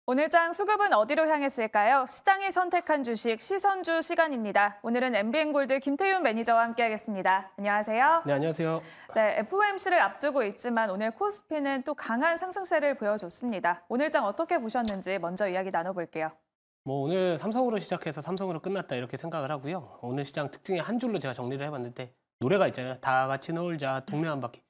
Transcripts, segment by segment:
오늘장 수급은 어디로 향했을까요? 시장이 선택한 주식 시선주 시간입니다. 오늘은 MBN골드 김태윤 매니저와 함께하겠습니다. 안녕하세요. 네, 안녕하세요. 네, FOMC를 앞두고 있지만 오늘 코스피는 또 강한 상승세를 보여줬습니다. 오늘장 어떻게 보셨는지 먼저 이야기 나눠볼게요. 오늘 삼성으로 시작해서 삼성으로 끝났다 이렇게 생각을 하고요. 오늘 시장 특징의 한 줄로 제가 정리를 해봤는데 노래가 있잖아요. 다 같이 놀자 동네 한 바퀴.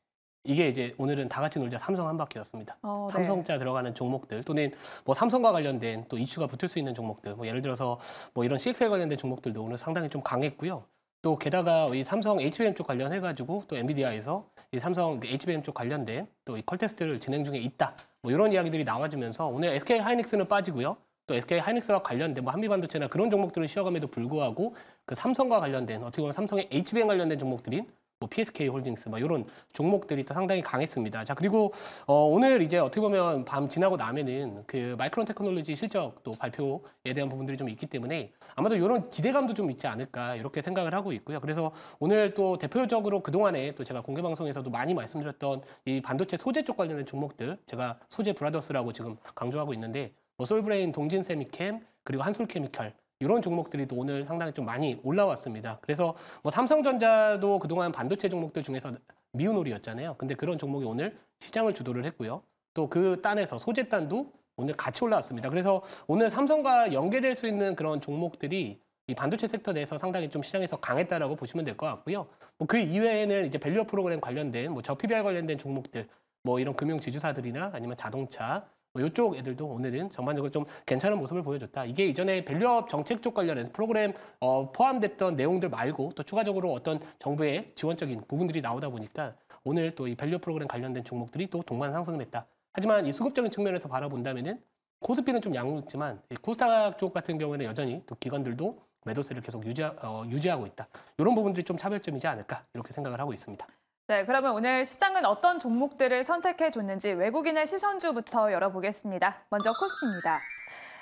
이게 이제 오늘은 다 같이 놀자 삼성 한 바퀴였습니다. 네. 삼성자 들어가는 종목들 또는 삼성과 관련된 또 이슈가 붙을 수 있는 종목들 예를 들어서 이런 CXL 관련된 종목들도 오늘 상당히 좀 강했고요. 또 게다가 이 삼성 HBM 쪽 관련해가지고 또 엔비디아에서 이 삼성 HBM 쪽 관련된 또 이 컬 테스트를 진행 중에 있다. 이런 이야기들이 나와주면서 오늘 SK 하이닉스는 빠지고요. 또 SK 하이닉스와 관련된 한미반도체나 그런 종목들은 쉬어감에도 불구하고 그 삼성과 관련된 어떻게 보면 삼성의 HBM 관련된 종목들인 PSK 홀딩스 이런 종목들이 또 상당히 강했습니다. 자, 그리고 오늘 이제 어떻게 보면 밤 지나고 나면은 그 마이크론 테크놀로지 실적 또 발표에 대한 부분들이 좀 있기 때문에 아마도 이런 기대감도 좀 있지 않을까 이렇게 생각을 하고 있고요. 그래서 오늘 또 대표적으로 그동안에 또 제가 공개 방송에서도 많이 말씀드렸던 이 반도체 소재 쪽 관련된 종목들 제가 소재 브라더스라고 지금 강조하고 있는데 솔브레인, 동진세미캠 그리고 한솔케미칼 이런 종목들이 또 오늘 상당히 좀 많이 올라왔습니다. 그래서 삼성전자도 그동안 반도체 종목들 중에서 미운홀이었잖아요. 근데 그런 종목이 오늘 시장을 주도를 했고요. 또 그 단에서 소재단도 오늘 같이 올라왔습니다. 그래서 오늘 삼성과 연계될 수 있는 그런 종목들이 이 반도체 섹터 내에서 상당히 좀 시장에서 강했다라고 보시면 될 것 같고요. 그 이외에는 이제 밸류업 프로그램 관련된 저 PBR 관련된 종목들 이런 금융 지주사들이나 아니면 자동차 이쪽 애들도 오늘은 전반적으로 좀 괜찮은 모습을 보여줬다. 이게 이전에 밸류업 정책 쪽 관련해서 프로그램 포함됐던 내용들 말고 또 추가적으로 어떤 정부의 지원적인 부분들이 나오다 보니까 오늘 또 이 밸류업 프로그램 관련된 종목들이 또 동반 상승을 했다. 하지만 이 수급적인 측면에서 바라본다면은 코스피는 좀 양호했지만 코스닥 쪽 같은 경우에는 여전히 또 기관들도 매도세를 계속 유지하고 있다. 이런 부분들이 좀 차별점이지 않을까 이렇게 생각을 하고 있습니다. 네, 그러면 오늘 시장은 어떤 종목들을 선택해줬는지 외국인의 시선주부터 열어보겠습니다. 먼저 코스피입니다.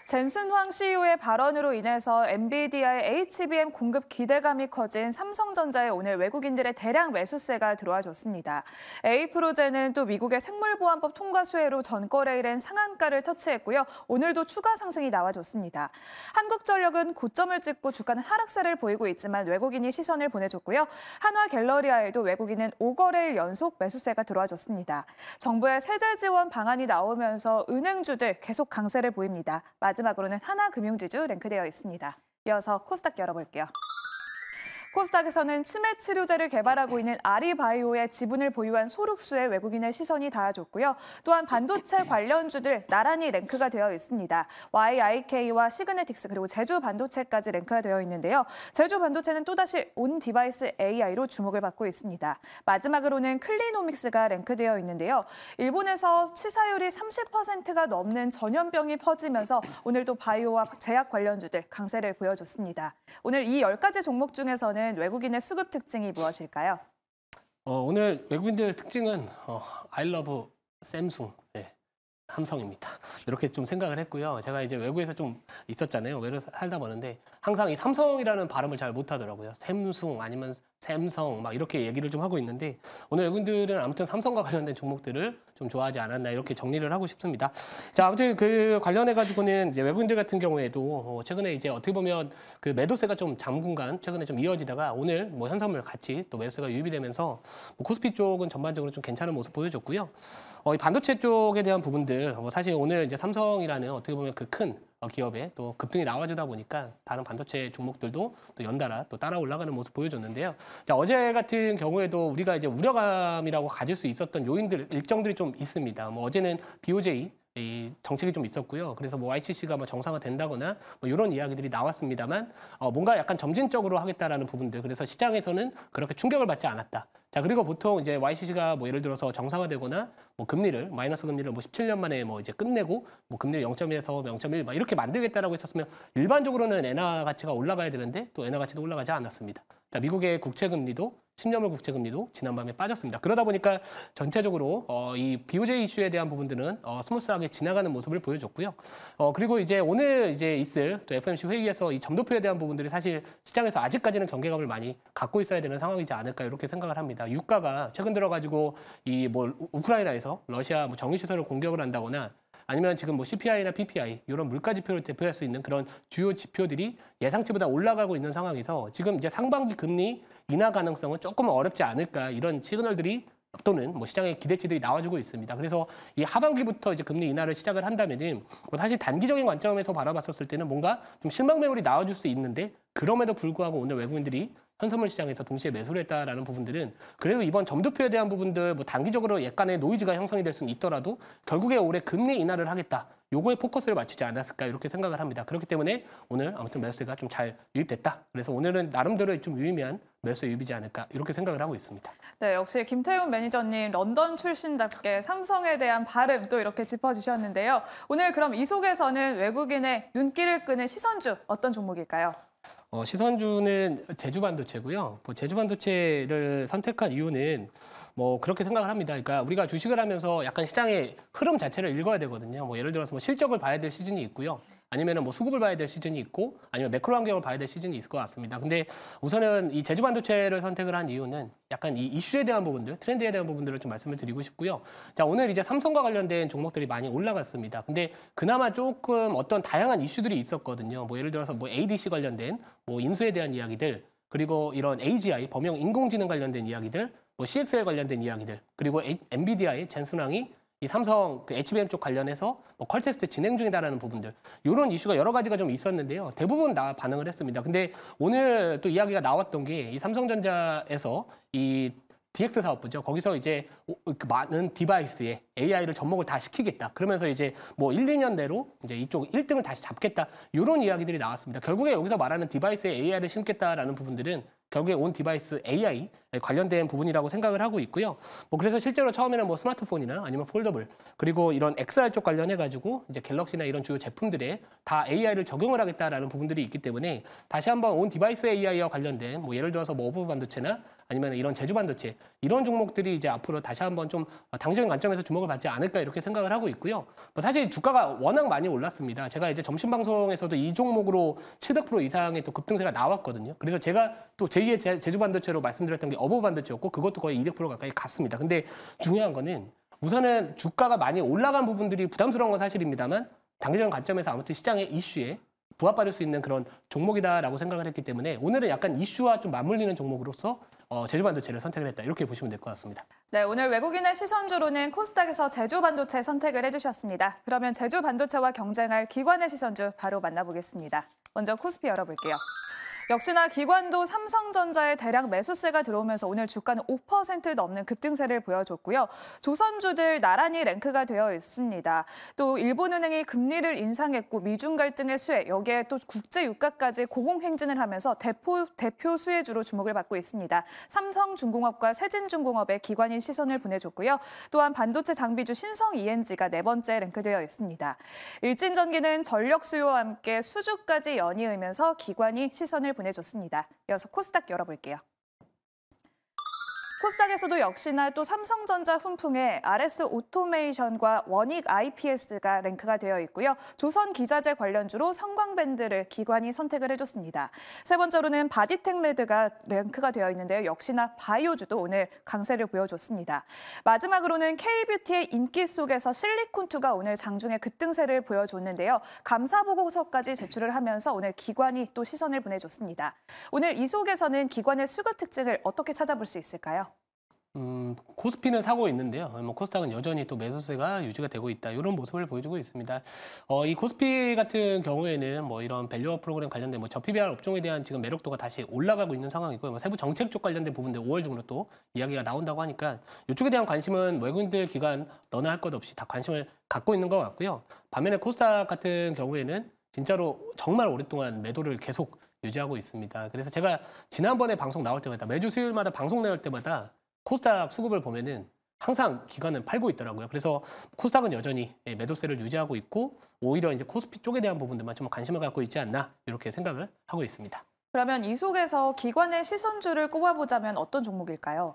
젠슨 황 CEO의 발언으로 인해서 엔비디아의 HBM 공급 기대감이 커진 삼성전자에 오늘 외국인들의 대량 매수세가 들어와 줬습니다. A프로젠은 또 미국의 생물보안법 통과 수혜로 전거래일엔 상한가를 터치했고요. 오늘도 추가 상승이 나와줬습니다. 한국전력은 고점을 찍고 주가는 하락세를 보이고 있지만 외국인이 시선을 보내줬고요. 한화갤러리아에도 외국인은 5거래일 연속 매수세가 들어와 줬습니다. 정부의 세제 지원 방안이 나오면서 은행주들 계속 강세를 보입니다. 마지막으로는 하나금융지주 랭크되어 있습니다. 이어서 코스닥 열어볼게요. 코스닥에서는 치매 치료제를 개발하고 있는 아리바이오의 지분을 보유한 소륵수에 외국인의 시선이 닿아줬고요. 또한 반도체 관련주들 나란히 랭크가 되어 있습니다. YIK와 시그네틱스 그리고 제주반도체까지 랭크가 되어 있는데요. 제주반도체는 또다시 온디바이스 AI로 주목을 받고 있습니다. 마지막으로는 클리노믹스가 랭크되어 있는데요. 일본에서 치사율이 30%가 넘는 전염병이 퍼지면서 오늘도 바이오와 제약 관련주들 강세를 보여줬습니다. 오늘 이 10가지 종목 중에서는 외국인의 수급 특징이 무엇일까요? 오늘 외국인들 특징은 I love 샘숭, 삼성입니다. 이렇게 좀 생각을 했고요. 제가 이제 외국에서 좀 있었잖아요. 외국에서 살다 보는데 항상 이 삼성이라는 발음을 잘 못하더라고요. 샘숭 아니면 샘성 이렇게 얘기를 좀 하고 있는데 오늘 외국인들은 아무튼 삼성과 관련된 종목들을 좀 좋아하지 않았나 이렇게 정리를 하고 싶습니다. 자, 아무튼 그 관련해 가지고는 이제 외국인들 같은 경우에도 최근에 이제 어떻게 보면 그 매도세가 좀 당분간 최근에 좀 이어지다가 오늘 현선물 같이 또 매도세가 유입이 되면서 코스피 쪽은 전반적으로 좀 괜찮은 모습 보여줬고요. 이 반도체 쪽에 대한 부분들 사실 오늘 이제 삼성이라는 어떻게 보면 그 큰 기업에 또 급등이 나와주다 보니까 다른 반도체 종목들도 또 연달아 또 따라 올라가는 모습 보여줬는데요. 자, 어제 같은 경우에도 우리가 이제 우려감이라고 가질 수 있었던 요인들 일정들이 좀 있습니다. 어제는 BOJ 이 정책이 좀 있었고요. 그래서 YCC가 정상화된다거나 이런 이야기들이 나왔습니다만 뭔가 약간 점진적으로 하겠다라는 부분들. 그래서 시장에서는 그렇게 충격을 받지 않았다. 자, 그리고 보통 이제 YCC가 예를 들어서 정상화되거나 금리를 마이너스 금리를 17년 만에 이제 끝내고 금리를 0.1에서 0.1 이렇게 만들겠다라고 했었으면 일반적으로는 엔화 가치가 올라가야 되는데 또 엔화 가치도 올라가지 않았습니다. 자, 미국의 국채 금리도 10년물 국채 금리도 지난밤에 빠졌습니다. 그러다 보니까 전체적으로 이 BOJ 이슈에 대한 부분들은 스무스하게 지나가는 모습을 보여줬고요. 그리고 이제 오늘 이제 있을 또 FOMC 회의에서 이 점도표에 대한 부분들이 사실 시장에서 아직까지는 경계감을 많이 갖고 있어야 되는 상황이지 않을까 이렇게 생각을 합니다. 유가가 최근 들어가지고 이 우크라이나에서 러시아 정유 시설을 공격을 한다거나 아니면 지금 뭐 CPI나 PPI 이런 물가 지표를 대표할 수 있는 그런 주요 지표들이 예상치보다 올라가고 있는 상황에서 지금 이제 상반기 금리 인하 가능성은 조금 어렵지 않을까 이런 시그널들이 또는 뭐 시장의 기대치들이 나와주고 있습니다. 그래서 이 하반기부터 이제 금리 인하를 시작을 한다면은 뭐 사실 단기적인 관점에서 바라봤었을 때는 뭔가 좀 실망 매물이 나와줄 수 있는데 그럼에도 불구하고 오늘 외국인들이 현선물 시장에서 동시에 매수를 했다라는 부분들은 그래도 이번 점도표에 대한 부분들 뭐 단기적으로 약간의 노이즈가 형성이 될 수는 있더라도 결국에 올해 금리 인하를 하겠다. 요거에 포커스를 맞추지 않았을까 이렇게 생각을 합니다. 그렇기 때문에 오늘 아무튼 매수세가 좀 잘 유입됐다. 그래서 오늘은 나름대로 좀 유의미한 매수 유입이지 않을까 이렇게 생각을 하고 있습니다. 네, 역시 김태훈 매니저님 런던 출신답게 삼성에 대한 발음 또 이렇게 짚어주셨는데요. 오늘 그럼 이 속에서는 외국인의 눈길을 끄는 시선주 어떤 종목일까요? 시선주는 제주반도체고요. 뭐 제주반도체를 선택한 이유는 뭐 그렇게 생각을 합니다. 그러니까 우리가 주식을 하면서 약간 시장의 흐름 자체를 읽어야 되거든요. 뭐 예를 들어서 뭐 실적을 봐야 될 시즌이 있고요. 아니면은 뭐 수급을 봐야 될 시즌이 있고 아니면 매크로 환경을 봐야 될 시즌이 있을 것 같습니다. 근데 우선은 이 제주반도체를 선택을 한 이유는 약간 이 이슈에 대한 부분들, 트렌드에 대한 부분들을 좀 말씀을 드리고 싶고요. 자, 오늘 이제 삼성과 관련된 종목들이 많이 올라갔습니다. 근데 그나마 조금 어떤 다양한 이슈들이 있었거든요. 뭐 예를 들어서 뭐 ADC 관련된 뭐 인수에 대한 이야기들, 그리고 이런 AGI, 범용 인공지능 관련된 이야기들, 뭐 CXL 관련된 이야기들, 그리고 엔비디아의 젠슨왕이 이 삼성 그 HBM 쪽 관련해서 뭐 퀄 테스트 진행 중이다라는 부분들 이런 이슈가 여러 가지가 좀 있었는데요. 대부분 다 반응을 했습니다. 근데 오늘 또 이야기가 나왔던 게 이 삼성전자에서 이 DX 사업부죠. 거기서 이제 그 많은 디바이스에 AI를 접목을 다 시키겠다. 그러면서 이제 뭐 1, 2년 내로 이제 이쪽 1등을 다시 잡겠다. 이런 이야기들이 나왔습니다. 결국에 여기서 말하는 디바이스에 AI를 심겠다라는 부분들은 결국에 온 디바이스 AI 관련된 부분이라고 생각을 하고 있고요. 뭐 그래서 실제로 처음에는 뭐 스마트폰이나 아니면 폴더블 그리고 이런 XR 쪽 관련해가지고 이제 갤럭시나 이런 주요 제품들에 다 AI를 적용을 하겠다라는 부분들이 있기 때문에 다시 한번 온 디바이스 AI와 관련된 뭐 예를 들어서 뭐 오브 반도체나 아니면 이런 제주 반도체 이런 종목들이 이제 앞으로 다시 한번 좀 당적인 관점에서 주목을 받지 않을까 이렇게 생각을 하고 있고요. 뭐 사실 주가가 워낙 많이 올랐습니다. 제가 이제 점심 방송에서도 이 종목으로 700% 이상의 또 급등세가 나왔거든요. 그래서 제가 또 제2의 제주 반도체로 말씀드렸던 게 어버 반도체였고 그것도 거의 200% 가까이 갔습니다. 근데 중요한 거는 우선은 주가가 많이 올라간 부분들이 부담스러운 건 사실입니다만 당적인 관점에서 아무튼 시장의 이슈에 부합받을 수 있는 그런 종목이다라고 생각을 했기 때문에 오늘은 약간 이슈와 좀 맞물리는 종목으로서 제주반도체를 선택을 했다. 이렇게 보시면 될 것 같습니다. 네, 오늘 외국인의 시선주로는 코스닥에서 제주반도체 선택을 해주셨습니다. 그러면 제주반도체와 경쟁할 기관의 시선주 바로 만나보겠습니다. 먼저 코스피 열어볼게요. 역시나 기관도 삼성전자에 대량 매수세가 들어오면서 오늘 주가는 5% 넘는 급등세를 보여줬고요. 조선주들 나란히 랭크가 되어 있습니다. 또 일본은행이 금리를 인상했고 미중 갈등의 수혜, 여기에 또 국제유가까지 고공행진을 하면서 대표 수혜주로 주목을 받고 있습니다. 삼성중공업과 세진중공업에 기관인 시선을 보내줬고요. 또한 반도체 장비주 신성 ENG가 네 번째 랭크되어 있습니다. 일진전기는 전력 수요와 함께 수주까지 연이으면서 기관이 시선을 보내줬습니다. 이어서 코스닥 열어볼게요. 코스닥에서도 역시나 또 삼성전자 훈풍에 RS 오토메이션과 원익 IPS가 랭크가 되어 있고요. 조선기자재 관련주로 성광밴드를 기관이 선택을 해줬습니다. 세 번째로는 바디텍레드가 랭크가 되어 있는데요. 역시나 바이오주도 오늘 강세를 보여줬습니다. 마지막으로는 K뷰티의 인기 속에서 실리콘2가 오늘 장중에 급등세를 보여줬는데요. 감사보고서까지 제출을 하면서 오늘 기관이 또 시선을 보내줬습니다. 오늘 이 속에서는 기관의 수급 특징을 어떻게 찾아볼 수 있을까요? 코스피는 사고 있는데요. 뭐 코스닥은 여전히 또 매수세가 유지가 되고 있다. 이런 모습을 보여주고 있습니다. 이 코스피 같은 경우에는 뭐 이런 밸류업 프로그램 관련된 뭐 저PBR 업종에 대한 지금 매력도가 다시 올라가고 있는 상황이고요. 뭐 세부 정책 쪽 관련된 부분들 5월 중으로 또 이야기가 나온다고 하니까 이쪽에 대한 관심은 외국인들 기관 너나 할 것 없이 다 관심을 갖고 있는 것 같고요. 반면에 코스닥 같은 경우에는 진짜로 정말 오랫동안 매도를 계속 유지하고 있습니다. 그래서 제가 지난번에 방송 나올 때마다 매주 수요일마다 방송 나올 때마다 코스닥 수급을 보면은 항상 기관은 팔고 있더라고요. 그래서 코스닥은 여전히 매도세를 유지하고 있고 오히려 이제 코스피 쪽에 대한 부분들만 좀 관심을 갖고 있지 않나 이렇게 생각을 하고 있습니다. 그러면 이 속에서 기관의 시선주를 꼽아보자면 어떤 종목일까요?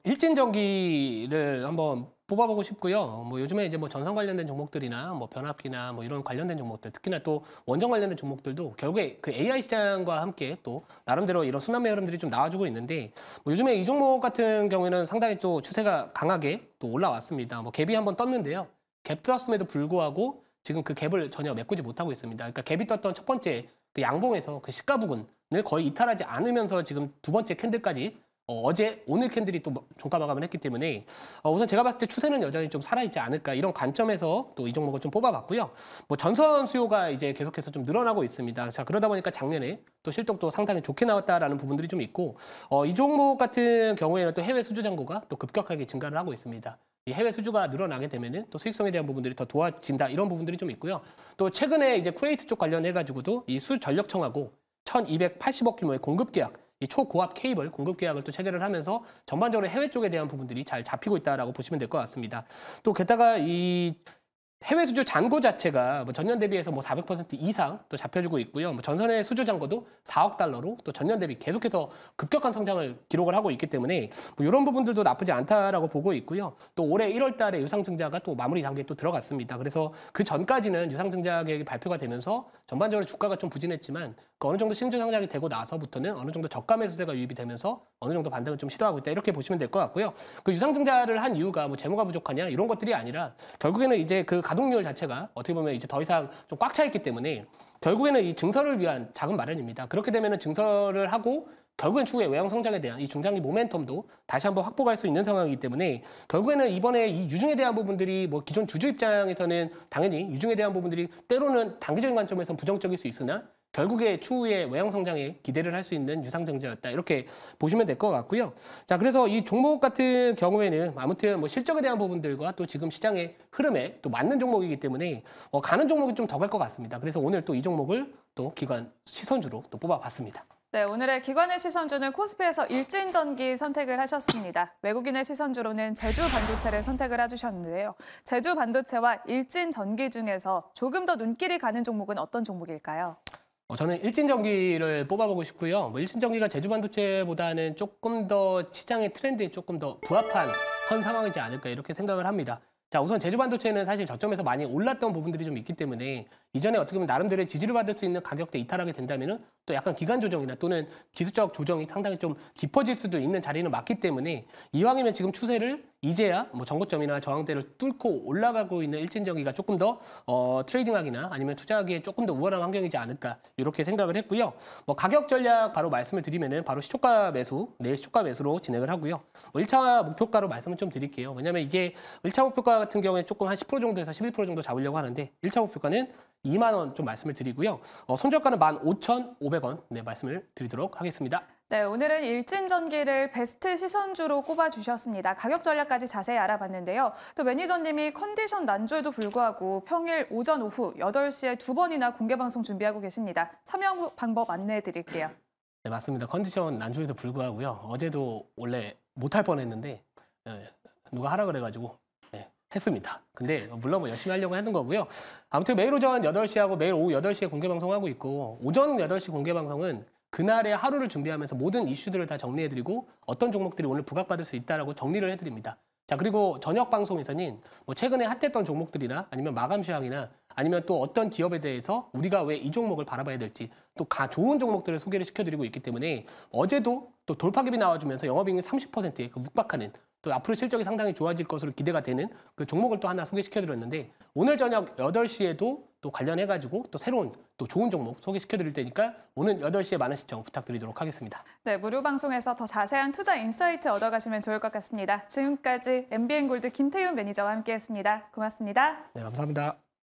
일진전기를 한번 뽑아보고 싶고요. 뭐 요즘에 이제 뭐 전선 관련된 종목들이나 뭐 변압기나 뭐 이런 관련된 종목들, 특히나 또 원전 관련된 종목들도 결국에 그 AI 시장과 함께 또 나름대로 이런 순환매 흐름들이 좀 나와주고 있는데 뭐 요즘에 이 종목 같은 경우에는 상당히 또 추세가 강하게 또 올라왔습니다. 뭐 갭이 한번 떴는데요. 갭 떴음에도 불구하고 지금 그 갭을 전혀 메꾸지 못하고 있습니다. 그러니까 갭이 떴던 첫 번째 그 양봉에서 그 시가 부근을 거의 이탈하지 않으면서 지금 두 번째 캔들까지 어제 오늘 캔들이 또 종가 마감을 했기 때문에 우선 제가 봤을 때 추세는 여전히 좀 살아있지 않을까 이런 관점에서 또 이 종목을 좀 뽑아봤고요. 뭐 전선 수요가 이제 계속해서 좀 늘어나고 있습니다. 자, 그러다 보니까 작년에 또 실적도 상당히 좋게 나왔다라는 부분들이 좀 있고 이 종목 같은 경우에는 또 해외 수주 잔고가 또 급격하게 증가를 하고 있습니다. 이 해외 수주가 늘어나게 되면은 또 수익성에 대한 부분들이 더 도와진다 이런 부분들이 좀 있고요. 또 최근에 이제 쿠웨이트 쪽 관련해 가지고도 이 수전력청하고 1,280억 규모의 공급 계약, 이 초고압 케이블 공급 계약을 또 체결을 하면서 전반적으로 해외 쪽에 대한 부분들이 잘 잡히고 있다라고 보시면 될 것 같습니다. 또 게다가 이 해외 수주 잔고 자체가 뭐 전년 대비해서 뭐 400% 이상 또 잡혀주고 있고요. 뭐 전선의 수주 잔고도 4억 달러로 또 전년 대비 계속해서 급격한 성장을 기록을 하고 있기 때문에 뭐 이런 부분들도 나쁘지 않다라고 보고 있고요. 또 올해 1월 달에 유상증자가 또 마무리 단계에 또 들어갔습니다. 그래서 그 전까지는 유상증자 계획이 발표가 되면서 전반적으로 주가가 좀 부진했지만 그 어느 정도 신주 상장이 되고 나서부터는 어느 정도 저가 매수세가 유입이 되면서 어느 정도 반등을 좀 시도하고 있다 이렇게 보시면 될 것 같고요. 그 유상증자를 한 이유가 뭐 재무가 부족하냐 이런 것들이 아니라 결국에는 이제 그 가동률 자체가 어떻게 보면 이제 더 이상 좀 꽉 차 있기 때문에 결국에는 이 증설을 위한 자금 마련입니다. 그렇게 되면은 증설을 하고 결국엔 추후에 외형 성장에 대한 이 중장기 모멘텀도 다시 한번 확보할 수 있는 상황이기 때문에 결국에는 이번에 이 유증에 대한 부분들이 뭐 기존 주주 입장에서는 당연히 유증에 대한 부분들이 때로는 단기적인 관점에서는 부정적일 수 있으나 결국에 추후에 외형 성장에 기대를 할 수 있는 유상증자였다 이렇게 보시면 될 것 같고요. 자, 그래서 이 종목 같은 경우에는 아무튼 뭐 실적에 대한 부분들과 또 지금 시장의 흐름에 또 맞는 종목이기 때문에 가는 종목이 좀 더 갈 것 같습니다. 그래서 오늘 또 이 종목을 또 기관 시선주로 또 뽑아봤습니다. 네, 오늘의 기관의 시선주는 코스피에서 일진전기 선택을 하셨습니다. 외국인의 시선주로는 제주반도체를 선택을 해주셨는데요. 제주반도체와 일진전기 중에서 조금 더 눈길이 가는 종목은 어떤 종목일까요? 저는 일진전기를 뽑아보고 싶고요. 뭐 일진전기가 제주반도체보다는 조금 더 시장의 트렌드에 조금 더 부합한 현 상황이지 않을까 이렇게 생각을 합니다. 자, 우선 제주반도체는 사실 저점에서 많이 올랐던 부분들이 좀 있기 때문에 이전에 어떻게 보면 나름대로의 지지를 받을 수 있는 가격대 이탈하게 된다면은 또 약간 기간 조정이나 또는 기술적 조정이 상당히 좀 깊어질 수도 있는 자리는 맞기 때문에 이왕이면 지금 추세를 이제야 뭐 정고점이나 저항대를 뚫고 올라가고 있는 일진전기가 조금 더 트레이딩하기나 아니면 투자하기에 조금 더 우월한 환경이지 않을까 이렇게 생각을 했고요. 뭐 가격 전략 바로 말씀을 드리면은 바로 시초가 매수, 내일 시초가 매수로 진행을 하고요. 뭐 1차 목표가로 말씀을 좀 드릴게요. 왜냐면 이게 1차 목표가 같은 경우에 조금 한 10% 정도에서 11% 정도 잡으려고 하는데 1차 목표가는 2만 원 좀 말씀을 드리고요. 손절가는 15,500원 네, 말씀을 드리도록 하겠습니다. 네, 오늘은 일진전기를 베스트 시선주로 꼽아주셨습니다. 가격 전략까지 자세히 알아봤는데요. 또 매니저님이 컨디션 난조에도 불구하고 평일 오전, 오후 8시에 2번이나 공개방송 준비하고 계십니다. 참여 방법 안내해 드릴게요. 네, 맞습니다. 컨디션 난조에도 불구하고요. 어제도 원래 못할 뻔했는데 누가 하라 그래가지고 했습니다. 근데 물론 뭐 열심히 하려고 하는 거고요. 아무튼 매일 오전 8시하고 매일 오후 8시에 공개 방송하고 있고 오전 8시 공개 방송은 그날의 하루를 준비하면서 모든 이슈들을 다 정리해드리고 어떤 종목들이 오늘 부각받을 수 있다라고 정리를 해드립니다. 자, 그리고 저녁 방송에서는 뭐 최근에 핫했던 종목들이나 아니면 마감 시황이나 아니면 또 어떤 기업에 대해서 우리가 왜 이 종목을 바라봐야 될지 또 좋은 종목들을 소개를 시켜드리고 있기 때문에 어제도 또 돌파갭이 나와주면서 영업이익률 30%에 육박하는 또 앞으로 실적이 상당히 좋아질 것으로 기대가 되는 그 종목을 또 하나 소개시켜드렸는데 오늘 저녁 8시에도 또 관련해가지고 또 새로운 또 좋은 종목 소개시켜드릴 테니까 오늘 8시에 많은 시청 부탁드리도록 하겠습니다. 네, 무료 방송에서 더 자세한 투자 인사이트 얻어가시면 좋을 것 같습니다. 지금까지 MBN골드 김태윤 매니저와 함께했습니다. 고맙습니다. 네, 감사합니다.